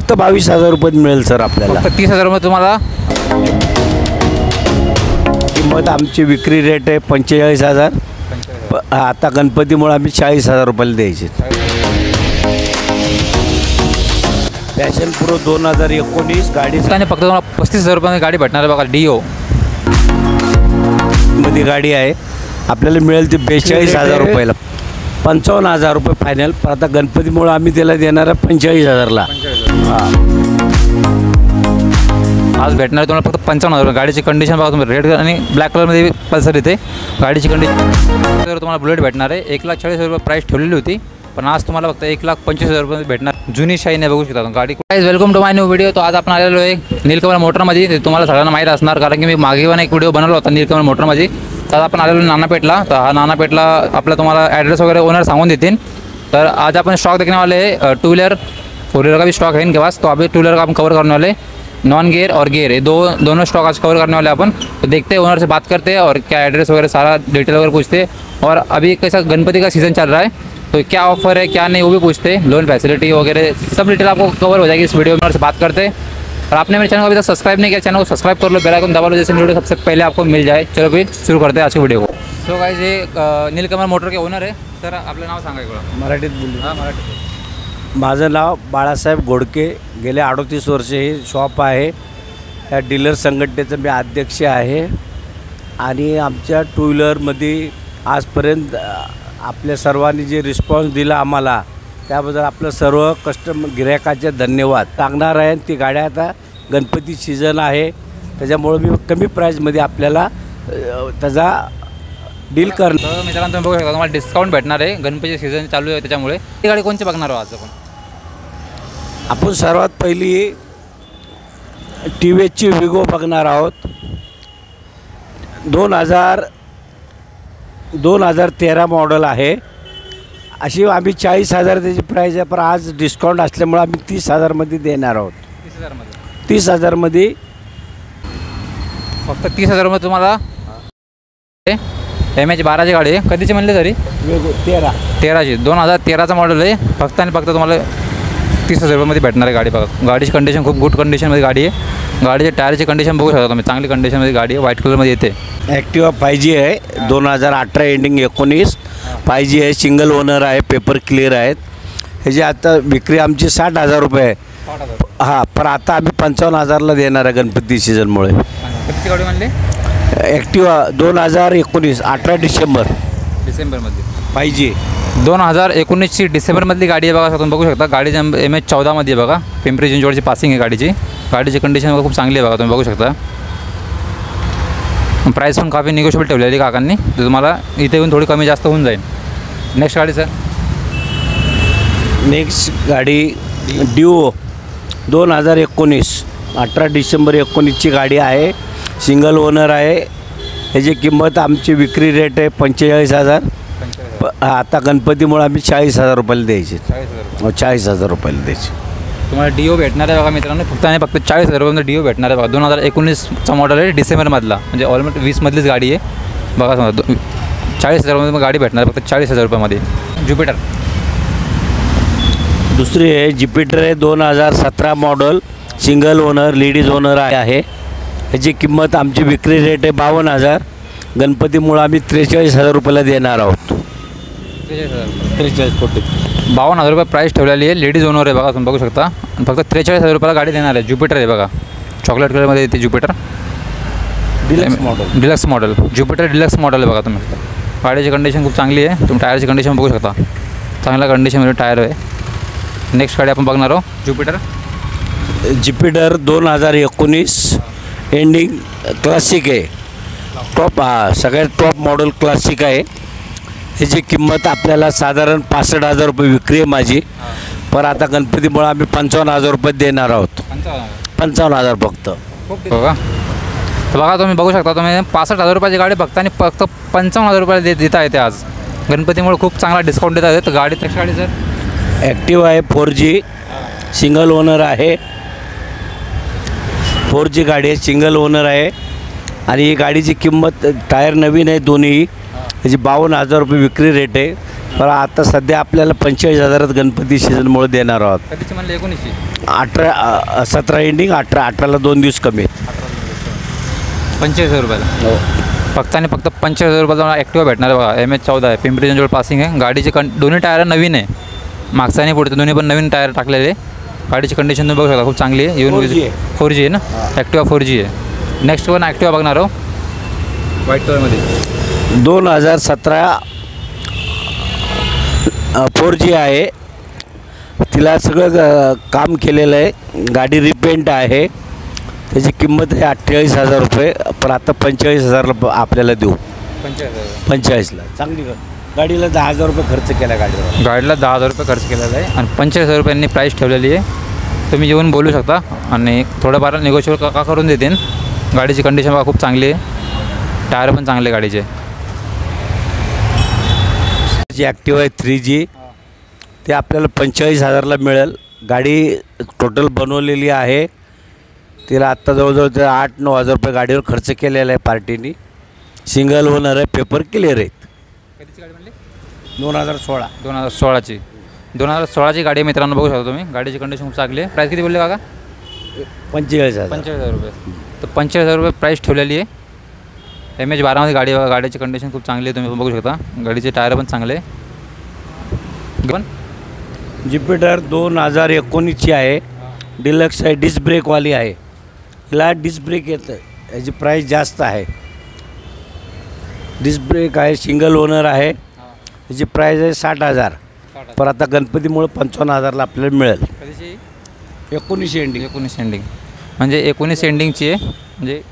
फक्त 22,000 रुपयात मिळेल सर आपल्याला. फक्त 30,000 रुपये तुम्हाला किंमत. आमची विक्री रेट आहे 45,000. आता गणपतीमुळे आम्ही 40,000 रुपयाला द्यायचे. पॅशन प्रो 2019 गाडी फक्त तुम्हाला 35,000 रुपये गाडी भेटणार आहे बघा. डिओ मध्ये गाडी आहे. आपल्याला मिळेल ती 42,000 रुपयाला. 55,000 रुपये फायनल. पण आता गणपतीमुळे आम्ही त्याला देणार आहे 45,000ला. आज भेटणार आहे तुम्हाला फक्त 55,000. गाडीची कंडिशन बघा तुम्ही. रेड आणि ब्लॅक कलरमध्ये पल्सर येते. गाडीची कंडिशन तर तुम्हाला बुलेट भेटणार आहे. 1,40,000 रुपये प्राईस ठेवलेली होती, पण आज तुम्हाला फक्त 1,25,000 रुपये भेटणार. जुनी शाईन आहे, बघू शकता गाडी. Welcome to my new video. तो आज आपण आलेलो आहे नीलकमल मोटरमध्ये. ते तुम्हाला सगळ्यांना माहीत असणार, कारण की मी मागे पण एक व्हिडिओ बनवला होता नीलकमल मोटरमध्ये. तर आपण आलेलो नानापेठला. तर हा नानापेठला आपला तुम्हाला ॲड्रेस वगैरे ओनर सांगून देतील. तर आज अपन स्टॉक देखने वाले हैं. 2 व्हीलर 4 व्हीलर का भी स्टॉक है इनके पास. तो अभी 2 व्हीलर का हम कवर करने वाले. नॉन गियर और गियर ये दोनों स्टॉक आज कवर करने वाले अपन. तो देखते हैं, ओनर से बात करते हैं और क्या एड्रेस वगैरह सारा डिटेल वगैरह पूछते हैं. और अभी कैसा गणपति का सीज़न चल रहा है, तो क्या ऑफर है क्या नहीं वो भी पूछते हैं. लोन फैसिलिटी वगैरह सब डिटेल आपको कवर हो जाएगी इस वीडियो में. ओनर से बात करते हैं. और आपने मेरे चैनल को अभी तक सब्सक्राइब नहीं किया, चैनल को सब्सक्राइब कर लो, बेल आइकन दबा लो, जैसे वीडियो सबसे पहले आपको मिल जाए. चलो फिर शुरू करते हैं आज की वीडियो को. सो गाइस, ये नीलकमल मोटर के ओनर है. सर आपलं नाव सांगा इकडं. मराठीत बोलू. हां, मराठी. माझं नाव बाळासाहेब घोडके. गेले 38 वर्ष हे शॉप आहे. या डीलर संघटनेचं मी अध्यक्ष आहे. आणि आमच्या 2 व्हीलरमध्ये आजपर्यंत आपल्या सर्वांनी जे रिस्पॉन्स दिला आम्हाला, त्याबद्दल आपलं सर्व गिरायकाचे धन्यवाद सांगणार आहे. ती गाड्या आता गणपती सीझन आहे, त्याच्यामुळे मी कमी प्राईजमध्ये आपल्याला त्याचा डील करणार. तर मित्रांनो, तुम्ही बघू शकता तुम्हाला डिस्काउंट भेटणार आहे. गणपती सीझन चालू आहे, त्याच्यामुळे ती गाडी कोणची बघणार आहोत आज आपण सर्वात पहिली TVSची विगो बघणार आहोत. 2013 मॉडल आहे. अशी आम्ही 40,000 त्याची प्राईस आहे, पण आज डिस्काउंट असल्यामुळे आम्ही 30,000मध्ये देणार आहोत. 30,000मध्ये फक्त 30,000 रुपये तुम्हाला. MH12ची गाडी आहे. कधीची म्हणले तरी विगो 13ची 2013चा मॉडेल आहे. फक्त आणि फक्त तुम्हाला 30,000 रुपयामध्ये भेटणार आहे गाडी. बघा गाडीची कंडिशन खूप गुड कंडिशनमध्ये गाडी आहे. गाडीच्या टायरची कंडिशन बघू शकता तुम्ही. चांगली कंडिशनमध्ये गाडी आहे. व्हाईट कलरमध्ये येते. ॲक्टिवा 5G आहे. 2018 एंडिंग 19 5G आहे. सिंगल ओनर आहे. पेपर क्लिअर आहेत. ह्याची आता विक्री आमची 60,000 रुपये आहे. हां, पण आता आम्ही 55,000ला देणार आहे गणपती सीझनमुळे. किती गाडी म्हणले? ॲक्टिवा 2019 18 डिसेंबरमध्ये 5G 2019ची डिसेंबरमधली गाडी आहे. बघा तुम्ही बघू शकता. गाडीची MH14मध्ये आहे. बघा पिंपरी चिंचवडची पासिंग आहे गाडीची. गाडीची कंडिशन खूप चांगली आहे. बघा तुम्ही बघू शकता. प्राईस पण काफी निगोशिएबल ठेवलेली काकांनी. तर तुम्हाला इथे येऊन थोडी कमी जास्त होऊन जाईल. नेक्स्ट गाडी सर. नेक्स्ट गाडी डिओ 2019 18 डिसेंबर 19ची गाडी आहे. सिंगल ओनर आहे. ह्याची किंमत आमची विक्री रेट आहे 45,000. आता गणपतीमुळे आम्ही 40,000 रुपयाला द्यायचे. 40,000 रुपयाला द्यायचे. तुम्हाला डिओ भेटणार आहे बघा मित्रांनो. फक्त आणि फक्त 40,000 रुपयामध्ये डिओ भेटणार आहे. बघा 2019चा मॉडेल आहे. डिसेंबरमधला, म्हणजे ऑलमोस्ट 20मधलीच गाडी आहे. बघा समजा 40,000 रुपयामध्ये गाडी भेटणार आहे. फक्त 40,000 रुपयामध्ये. ज्युपिटर दुसरी आहे. ज्युपिटर आहे 2017 model. Single owner ladies owner आहे. ह्याची किंमत आमची विक्री रेट आहे 52,000. गणपतीमुळे आम्ही 43,000 रुपयाला देणार आहोत. 43 कोटी 52,000 रुपये प्राईस ठेवलेली आहे. लेडीज ओनर आहे. बघा तुम्ही बघू शकता. आणि फक्त 43,000 रुपयाला गाडी देणार आहे. ज्युपिटर आहे बघा. चॉकलेट कलरमध्ये येते Jupiter. Deluxe model Jupiter deluxe model आहे. बघा तुम्ही गाडीची कंडिशन खूप चांगली आहे. तुम्ही टायरची कंडिशन बघू शकता. चांगल्या कंडिशनमध्ये टायर आहे. नेक्स्ट गाडी आपण बघणार आहोत ज्युपिटर 2019 एंडिंग क्लासिक आहे. टॉप सगळ्यात टॉप मॉडेल क्लासिक आहे. ह्याची किंमत आपल्याला साधारण 65,000 रुपये विक्री आहे माझी. पण आता गणपतीमुळे आम्ही 55,000 रुपये देणार आहोत. 55,000 फक्त. बघा तर बघा तुम्ही बघू शकता. तुम्ही 65,000 रुपयाची गाडी बघता आणि फक्त 55,000 रुपयाला देता येते. आज गणपतीमुळे खूप चांगला डिस्काउंट देत आहेत. गाडी तशी गाडी सर ॲक्टिवा आहे 4G सिंगल ओनर आहे. 4G गाडी आहे. सिंगल ओनर आहे. आणि ही गाडीची किंमत टायर नवीन आहे दोन्ही. त्याची 52,000 रुपये विक्री रेट आहे. पण आता सध्या आपल्याला 45,000 गणपती सीझनमुळे देणार आहोत. कधीची म्हणले 19ची 17 एंडिंग 18ला 2 दिवस कमी आहेत. 45,000 रुपयाला. हो. फक्त आणि फक्त 45,000 रुपयाला तुम्हाला ॲक्टिवा भेटणार आहे बघा. MH14 आहे, पिंपरी चिंचवड पासिंग आहे. गाडीची दोन्ही टायर नवीन आहे, मागचा आणि पुढचं दोन्ही पण नवीन टायर टाकलेले. गाडीची कंडिशन तुम्ही बघू शकता खूप चांगली आहे. येऊन 4G आहे ना, ॲक्टिवा 4G आहे. नेक्स्ट वन ॲक्टिवा बघणार आहो व्हाईट कलरमध्ये. 2017 4G आहे. तिला सगळं काम केलेलं आहे. गाडी रिपेंट आहे. त्याची किंमत आहे 48,000 रुपये. पण आता 45,000ला आपल्याला देऊ. 45ला चांगली गाडीला 10,000 रुपये खर्च केला. गाडीला 10,000 रुपये खर्च केलेला आहे आणि 45,000 रुपयांनी प्राईस ठेवलेली आहे. तुम्ही येऊन बोलू शकता आणि थोडंफार निगोशिएट का करून देतील. गाडीची कंडिशन बघा खूप चांगली आहे, टायर पण चांगले गाडीचे. जी ॲक्टिवा आहे 3G ते आपल्याला 45,000ला मिळेल. गाडी टोटल बनवलेली आहे. तिला आत्ता जवळजवळ ते 8-9 हजार रुपये गाडीवर खर्च केलेला आहे पार्टीनी. सिंगल ओनर आहे, पेपर क्लिअर आहेत. कधीची गाडी म्हणली? 2016. 2016ची 2016ची गाडी आहे मित्रांनो, बघू शकता तुम्ही. गाडीची कंडिशन खूप चांगली आहे. प्राईस किती बोलले काका? 45,000. 45,000 रुपये. तर 45,000 रुपये प्राईस ठेवलेली आहे. MH12मध्ये गाडी बघा. गाडीची कंडिशन खूप चांगली आहे, तुम्ही बघू शकता. गाडीचे टायर पण चांगले पण. ज्युपिटर 2019ची आहे. डिलक्स आहे, डिस्क ब्रेकवाली आहे. हिला डिस्क ब्रेक येतं, याची प्राईस जास्त आहे. डिस्क ब्रेक आहे, सिंगल ओनर आहे. याची प्राईस आहे 60,000. पण आता गणपतीमुळे 55,000ला आपल्याला मिळेल. कधीची? 19 एंडिंग. 19 एंडिंग म्हणजे 19 एंडिंगची आहे. म्हणजे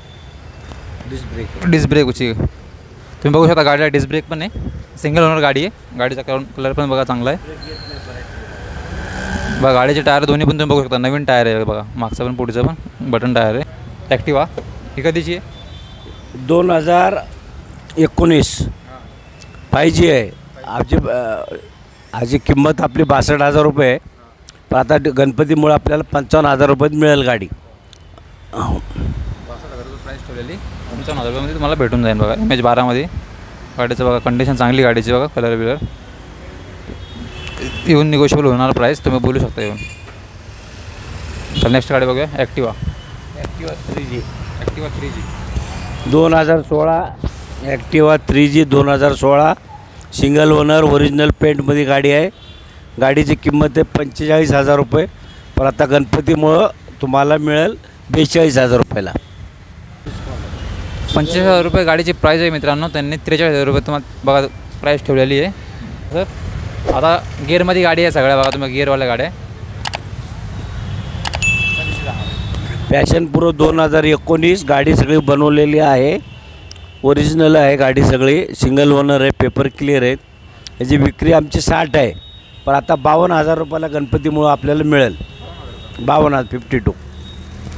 डिस्क ब्रेकची तुम्ही बघू शकता. गाडीला डिस्क ब्रेक पण आहे. सिंगल ओनर गाडी आहे. गाडीचा कलर पण बघा चांगला आहे. बघा गाडीचे टायर दोन्ही पण तुम्ही बघू शकता. नवीन टायर आहे बघा, मागचं पण पुढचं पण बटन टायर आहे. ॲक्टिवा ही कधीची आहे? 2019 5G आहे. आजची किंमत आपली 62,000 रुपये आहे. पण आता गणपतीमुळे आपल्याला 55,000 रुपयात मिळेल गाडी. 62,000 रुपये प्राईस ठेवलेली. 55,000 रुपयामध्ये तुम्हाला भेटून जाईल बघा. MH12मध्ये गाडीचं बघा कंडिशन चांगली गाडीची बघा. कलर बिलर येऊन निगोशिएबल होणार प्राईस, तुम्ही बोलू शकता येऊन. तर नेक्स्ट गाडी बघूया Activa. 3G 2016 Activa 3G 2016 single owner original पेंटमध्ये गाडी आहे. गाडीची किंमत आहे 45,000 रुपये. पण आता गणपतीमुळं तुम्हाला मिळेल 42,000 रुपयाला. 45,000 रुपये गाडीची प्राईस आहे मित्रांनो. त्यांनी 43,000 रुपये तुम्हाला बघा प्राईस ठेवलेली आहे. सर आता गिअरमध्ये गाडी आहे सगळ्या बघा तुम्ही, गिअरवाल्या गाड्या. पॅशन प्रो 2019 गाडी सगळी बनवलेली आहे. ओरिजिनल आहे गाडी सगळी. सिंगल ओनर आहे, पेपर क्लिअर आहेत. याची विक्री आमची 60 आहे. पण आता 52,000 रुपयाला गणपतीमुळं आपल्याला मिळेल. 52,052.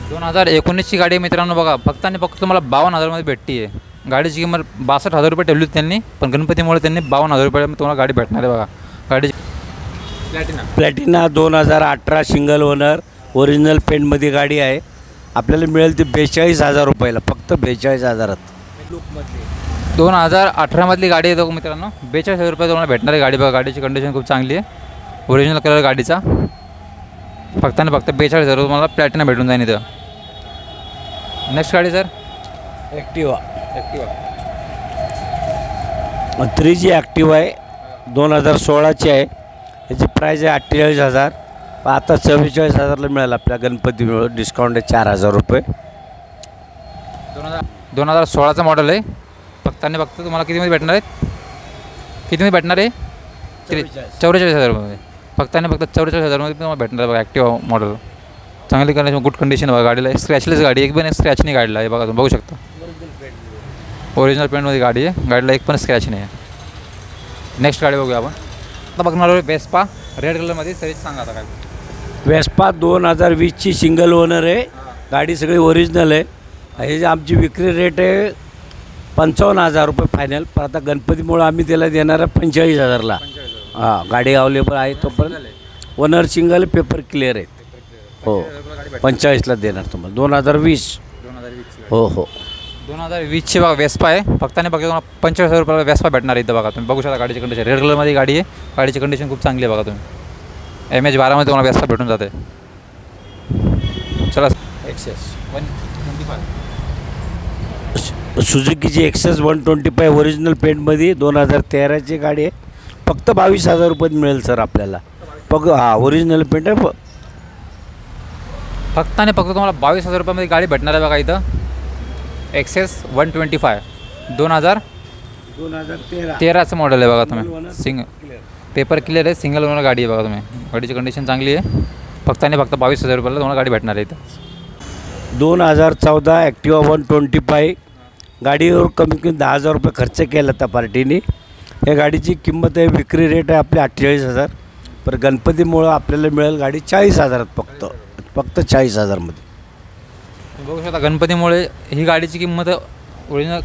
2019ची गाडी मित्रांनो बघा. फक्त आणि फक्त तुम्हाला 52,000मध्ये भेटते आहे. गाडीची किंमत 62,000 रुपये ठेवली त्यांनी, पण गणपतीमुळे त्यांनी 52,000 रुपये तुम्हाला गाडी भेटणार आहे बघा. गाडीची प्लॅटिना 2018 सिंगल ओनर ओरिजिनल पेंटमध्ये गाडी आहे. आपल्याला मिळेल ती 42,000 रुपयाला. फक्त 42,000त. 2018मधली गाडी आहे मित्रांनो. 42,000 रुपये तुम्हाला भेटणार आहे गाडी बघा. गाडीची कंडिशन खूप चांगली आहे. ओरिजिनल कलर गाडीचा. फक्त आणि फक्त 42,000 तुम्हाला प्लॅटिना भेटून जाईल इथं. नेक्स्ट गाडी सर ॲक्टिवा 3G ॲक्टिवा आहे. 2016ची आहे. याची प्राईज आहे 48,000. आता 44,000ला मिळेल आपल्या गणपतीमुळे. डिस्काउंट आहे 4,000 रुपये. 2016चा मॉडेल आहे. फक्त आणि फक्त तुम्हाला कितीमध्ये भेटणार आहेत? कितीमध्ये भेटणार आहे? 44,000 रुपये. फक्त आणि फक्त 44,000मध्ये तुम्हाला भेटणार आहे बघा ॲक्टिवा मॉडेल. चांगली कंडिशन, गुड कंडिशन बघा गाडीला. स्क्रॅचलेस गाडी, एक पण स्क्रॅच नाही गाडीला आहे बघा तुम्ही बघू शकता. ओरिजिनल पेंटमध्ये गाडी आहे. गाडीला एक पण स्क्रॅच नाही आहे. नेक्स्ट गाडी बघूया आपण. आता बघणार आहोत वेस्पा रेड कलरमध्ये. सर्विस सांगा आता काय. वेस्पा 2020ची सिंगल ओनर आहे. गाडी सगळी ओरिजिनल आहे. ह्याची आमची विक्री रेट आहे 55,000 रुपये फायनल. पण आता गणपतीमुळं आम्ही त्याला देणार आहे 45,000ला. हां, गाडी अवेलेबल आहे. तो पण ओनर सिंगल, पेपर क्लिअर आहेत. हो, 45ला देणार तुम्हाला. 2020. हो. 2020ची बघा वेस्पा आहे. फक्त आणि फक्त तुम्हाला 45,000 रुपयाला वेस्पा भेटणार आहे इथं बघा. तुम्ही बघू शकता गाडीची कंडिशन रेड कलरमध्ये गाडी आहे. गाडीची कंडिशन खूप चांगली आहे बघा. तुम्ही MH12 मध्ये तुम्हाला वेस्पा भेटून जाते. चला एक्सेस 125 सुझुकीची एक्सेस 125 ओरिजिनल पेंटमध्ये 2013ची गाडी आहे. फक्त 22,000 रुपयात मिळेल सर आपल्याला. ओरिजिनल पेंट आहे. फक्त आणि फक्त तुम्हाला 22,000 रुपयामध्ये गाडी भेटणार आहे बघा इथं. एक्सेस 125 2013चं मॉडेल आहे बघा. तुम्ही पेपर क्लिअर आहे. सिंगल ओनर गाडी आहे बघा. तुम्ही गाडीची कंडिशन चांगली आहे. फक्त आणि फक्त 22,000 रुपयाला तुम्हाला गाडी भेटणार आहे इथं. 2014 ॲक्टिवा 125 गाडीवर कमी कमी 10,000 रुपये खर्च केला त्या पार्टीने. या गाडीची किंमत आहे, विक्री रेट आहे आपली 48,000. पण गणपतीमुळं आपल्याला मिळेल गाडी 40,000 फक्त 40,000मध्ये. बघू शकता गणपतीमुळे ही गाडीची किंमत ओरिजिनल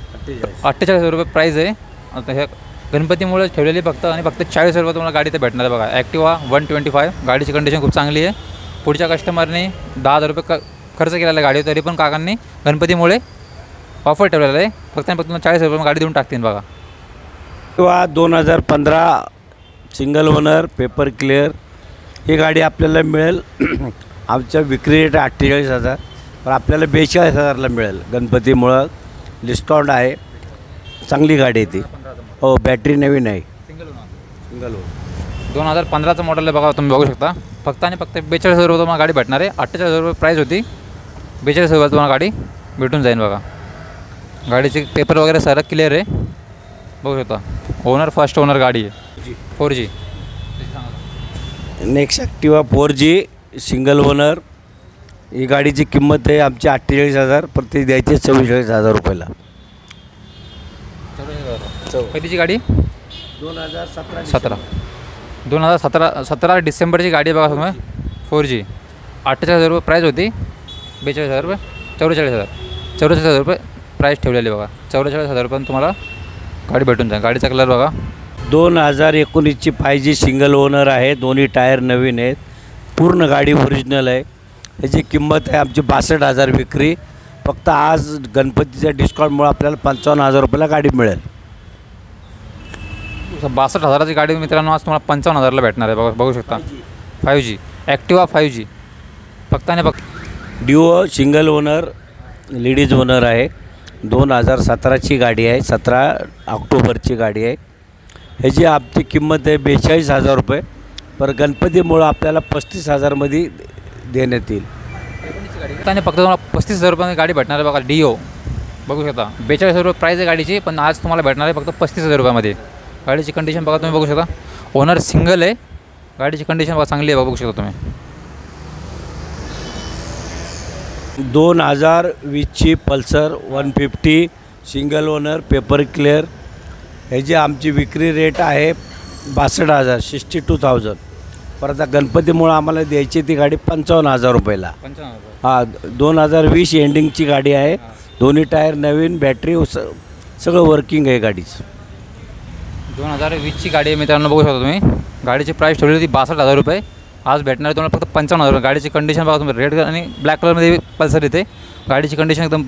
48,000 रुपये प्राईज आहे. आता ह्या गणपतीमुळे ठेवलेली फक्त आणि फक्त 40,000 रुपये तुम्हाला गाडी तर भेटणार आहे बघा. ॲक्टिवा 125 गाडीची कंडिशन खूप चांगली आहे. पुढच्या कस्टमरने 10,000 रुपये खर्च केलेला आहे गाडी, तरी पण काकांनी गणपतीमुळे ऑफर ठेवलेला आहे. फक्त आणि फक्त तुम्हाला 40,000 रुपये गाडी देऊन टाकतील बघा. किंवा 2015 सिंगल ओनर पेपर क्लिअर ही गाडी आपल्याला मिळेल. आमच्या विक्री रेट 48,000 पण आपल्याला 42,000ला मिळेल. गणपतीमुळं डिस्काउंट आहे. चांगली गाडी आहे ती. हो, बॅटरी नवीन आहे. सिंगल ओनर 2015चं मॉडेल आहे बघा. तुम्ही बघू शकता. फक्त आणि फक्त 42,000 रुपये तुम्हाला गाडी भेटणार आहे. 48,000 रुपये प्राईस होती. 42,000 रुपये तुम्हाला गाडी भेटून जाईल बघा. गाडीचे पेपर वगैरे सारं क्लिअर आहे. बघू शकता. ओनर फर्स्ट ओनर गाडी आहे. 4G next Activa 4G single owner. ही गाडीची किंमत आहे आमची 48,000 पण ती द्यायची 44,000 रुपयाला. कधीची गाडी 2017 17 डिसेंबरची गाडी आहे बघा. तुम्ही 4G 48,000 रुपये प्राईस होती. 42,000 रुपये 44,000 रुपये प्राईस ठेवलेली बघा. 44,000 रुपये तुम्हाला गाडी भेटून जाईल. गाडीचा कलर बघा. 2019ची 5G सिंगल ओनर आहे. दोन्ही टायर नवीन आहेत. पूर्ण गाडी ओरिजिनल आहे. याची किंमत आहे आमची 62,000 विक्री. फक्त आज गणपतीच्या डिस्काउंटमुळे आपल्याला 55,000 रुपयाला गाडी मिळेल. 62,000ची गाडी मित्रांनो आज तुम्हाला 55,000ला भेटणार आहे बघा. बघू शकता. 5G ॲक्टिवा 5G फक्त आणि फक्त duo single owner ladies owner आहे. 2017ची गाडी आहे. 17 ऑक्टोबरची गाडी आहे. ह्याची आमची किंमत आहे 42,000 रुपये. पर गणपतीमुळं आपल्याला 35,000मध्ये देण्यात येईल. आणि फक्त तुम्हाला 35,000 रुपये गाडी भेटणार आहे बघा. डिओ बघू शकता. 42,000 रुपये प्राईज आहे गाडीची, पण आज तुम्हाला भेटणार आहे फक्त 35,000 रुपयामध्ये. गाडीची कंडिशन बघा. तुम्ही बघू शकता. ओनर सिंगल आहे. गाडीची कंडिशन बघा चांगली आहे बघा. बघू शकता तुम्ही. 2020ची Pulsar 150 single owner paper clear. ह्याची आमची विक्री रेट आहे 62,000 62,000. परत गणपतीमुळं आम्हाला द्यायची ती गाडी 55,000 रुपयाला. 55,000 2020 एंडिंगची गाडी आहे. दोन्ही टायर नवीन, बॅटरी सगळं वर्किंग आहे गाडीचं. 2020ची गाडी आहे मित्रांनो. बघू शकता तुम्ही. गाडीची प्राईस ठेवली होती 62,000 रुपये. आज भेटणार आहे तुम्हाला फक्त 55,000 रुपये. गाडीची कंडिशन बघा तुम्ही. रेड आणि ब्लॅक कलरमध्ये पल्सर येते. गाडीची कंडिशन एकदम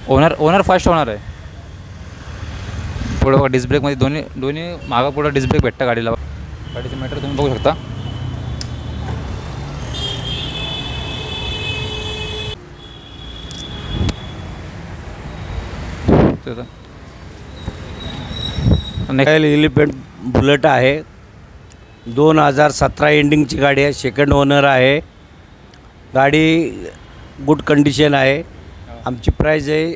ओनर फर्स्ट ओनर आहे. पुढं बघा डिस्क ब्रेकमध्ये दोन्ही मागं पुढं डिस्क ब्रेक भेटतं गाडीला. गाडीचं मीटर तुम्ही बघू शकता. एलिफंट बुलेट आहे. 2017 एंडिंगची गाडी आहे. सेकंड ओनर आहे. गाडी गुड कंडिशन आहे. आमची प्राईज आहे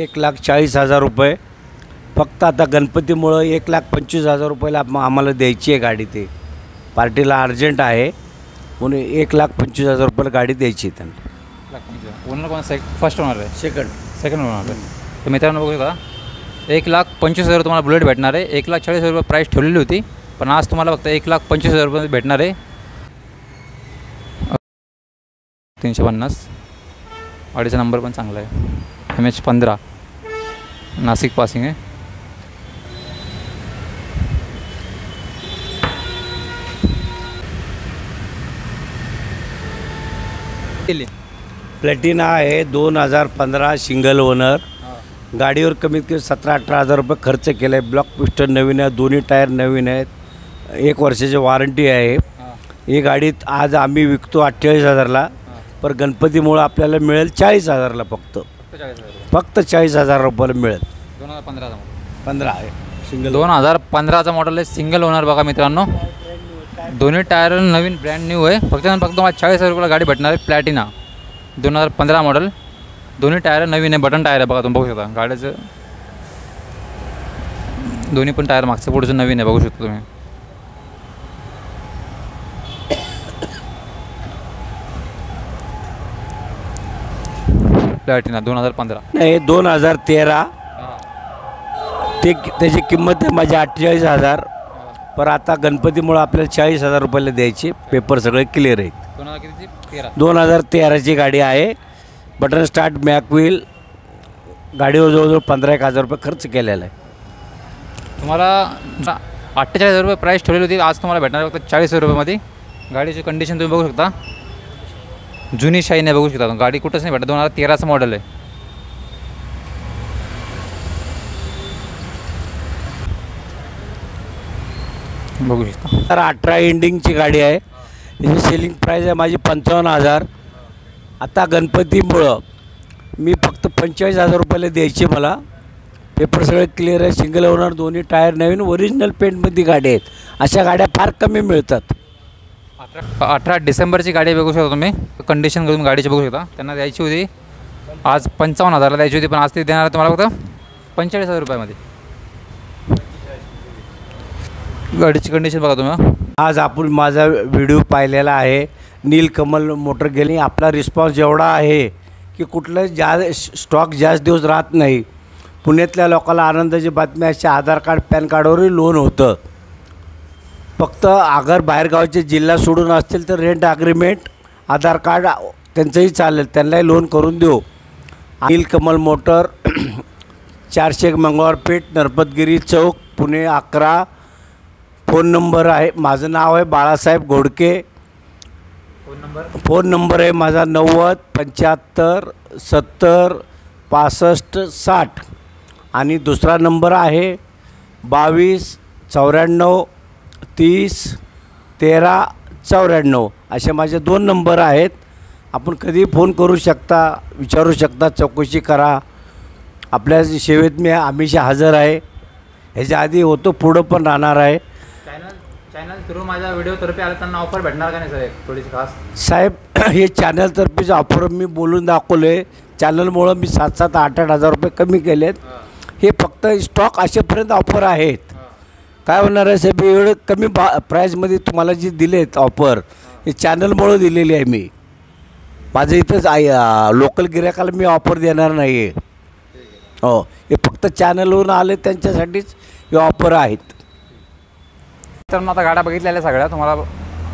1,40,000 रुपये. फक्त आता गणपतीमुळं 1,25,000 रुपयाला आम्हाला द्यायची आहे गाडी. ते पार्टीला अर्जंट आहे म्हणून 1,25,000 रुपयाला गाडी द्यायची आहे त्यांना. ओनर कोण फर्स्ट ओनर आहे. सेकंड ओनर आहे. तर मित्रांनो बघू शकता. 1,25,000 तुम्हाला बुलेट भेटणार आहे. 1,40,000 रुपये प्राईस ठेवलेली होती, पण आज तुम्हाला फक्त 1,25,000 रुपये भेटणार आहे. 350. गाडीचा नंबर पण चांगला आहे. MH15 नाशिक पासिंग आहे. प्लॅटिना आहे 2015 सिंगल ओनर. गाडीवर कमीत कमी 17-18 हजार रुपये खर्च केला आहे. ब्लॉक पिस्टन नवीन आहे, दोन्ही टायर नवीन आहेत, 1 वर्षाची वॉरंटी आहे. ही गाडी आज आम्ही विकतो 48,000ला, पण गणपतीमुळं आपल्याला मिळेल 40,000ला. फक्त 40,000 रुपयाला मिळेल. 2015 आहे सिंगल. 2015चा मॉडेल आहे, सिंगल ओनर. बघा मित्रांनो, दोन्ही टायर नवीन ब्रँड न्यू आहे. फक्त तुम्हाला 40,000 रुपयाला गाडी भेटणार आहे. प्लॅटिना 2015 मॉडेल, दोन्ही टायर नवीन आहे, बटन टायर आहे. बघा तुम्ही बघू शकता गाडीचं दोन्ही पण टायर मागचं पुढचं नवीन आहे, बघू शकता तुम्ही. प्लॅटिना 2015 नाही 2013. त्याची किंमत आहे माझी 48,000, पण आता गणपतीमुळं आपल्याला 40,000 रुपयाला द्यायचे. पेपर सगळे क्लिअर आहेत. 2013ची गाडी आहे. Button start, Mac wheel. गाडीवर जवळजवळ 15,000 रुपये खर्च केलेला आहे. तुम्हाला 48,000 रुपये प्राईस ठेवलेली होती, आज तुम्हाला भेटणार फक्त 40,000 रुपयामध्ये. गाडीची कंडिशन तुम्ही बघू शकता, जुनी शाईन आहे, बघू शकता. गाडी कुठंच नाही भेटत. 2013चं मॉडेल आहे. बघू शकता. तर 18 एंडिंगची गाडी आहे. त्याची सेलिंग प्राईस आहे माझी 55,000. आता गणपतीमुळं मी फक्त 45,000 रुपयाला द्यायचे मला. पेपर सगळे क्लिअर आहे, सिंगल ओनर, दोन्ही टायर नवीन, ओरिजिनल पेंटमध्ये गाडी आहेत. अशा गाड्या फार कमी मिळतात. 18 डिसेंबरची गाडी बघू शकता तुम्ही. कंडिशन करून गाडीची बघू शकता. त्यांना द्यायची होती आज 55,000ला द्यायची होती, पण आज ती देणार तुम्हाला फक्त 45,000 रुपयामध्ये. गाडीची कंडिशन बघा तुम्ही. आज आपण माझा व्हिडिओ पाहिलेला आहे. नीलकमल मोटर गेली. आपला रिस्पॉन्स एवढा आहे की कुठलं स्टॉक जास्त दिवस राहत नाही. पुण्यातल्या लोकांना आनंदाची बातमी अशी, आधार कार्ड पॅन कार्डवरही लोन होतं. फक्त अगर बाहेरगावचे जिल्हा सोडून असतील तर रेंट ॲग्रीमेंट, आधार कार्ड त्यांचंही चालेल, त्यांनाही लोन करून देऊ. नीलकमल मोटर 401 मंगळवारपेठ, नरपतगिरी चौक, पुणे 11. फोन नंबर आहे, माझं नाव आहे बाळासाहेब घोडके. फोन नंबर आहे माझा 90 75 70 65 60. आणि दुसरा नंबर आहे 22 94 30 13 94. असे माझे 2 नंबर आहेत. आपण कधी फोन करू शकता, विचारू शकता, चौकशी करा. आपल्या सेवेत मी हमेशा हजर आहे. ह्याच्या आधी होतो, पुढं पण राहणार आहे. चॅनल थ्रू माझ्या व्हिडिओतर्फे आलं त्यांना ऑफर भेटणार का नाही सर थोडीशी खास? साहेब, हे चॅनलतर्फेच ऑफर मी बोलून दाखवलं आहे. चॅनलमुळं मी 7-7 8-8 हजार रुपये कमी केलेत. हे फक्त स्टॉक असेपर्यंत ऑफर आहेत. काय होणार आहे साहेब, एवढं कमी प्राईजमध्ये तुम्हाला जे दिलेत ऑफर, हे चॅनलमुळं दिलेली आहे मी. माझं इथंच लोकल गिरायकाला मी ऑफर देणार नाही आहे. हो, हे फक्त चॅनलवरून आले त्यांच्यासाठीच हे ऑफर आहेत. तर मग आता गाड्या बघितलेल्या सगळ्या. तुम्हाला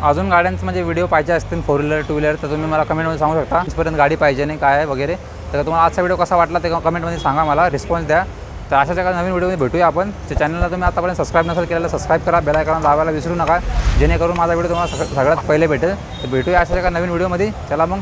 अजून गाड्यांचं म्हणजे व्हिडिओ पाहिजे असतील 4 व्हीलर 2 व्हीलर, तर तुम्ही मला कमेंटमध्ये सांगू शकता. इथपर्यंत गाडी पाहिजे नाही काय वगैरे. तर तुम्हाला आजचा व्हिडिओ कसा वाटला ते कमेंटमध्ये सांगा, मला रिस्पॉन्स द्या. तर अशाच एका नवीन व्हिडिओमध्ये भेटूया आपण. त्या चॅनलला तुम्ही आतापर्यंत सबस्क्राईब नसेल केलेलं सबस्क्राईब करा, बेल आयकॉन दाबायला विसरू नका, जेणेकरून माझा व्हिडिओ तुम्हाला सगळ्यात पहिले भेटेल. तर भेटूया अशाच एका नवीन व्हिडिओमध्ये. चला मग.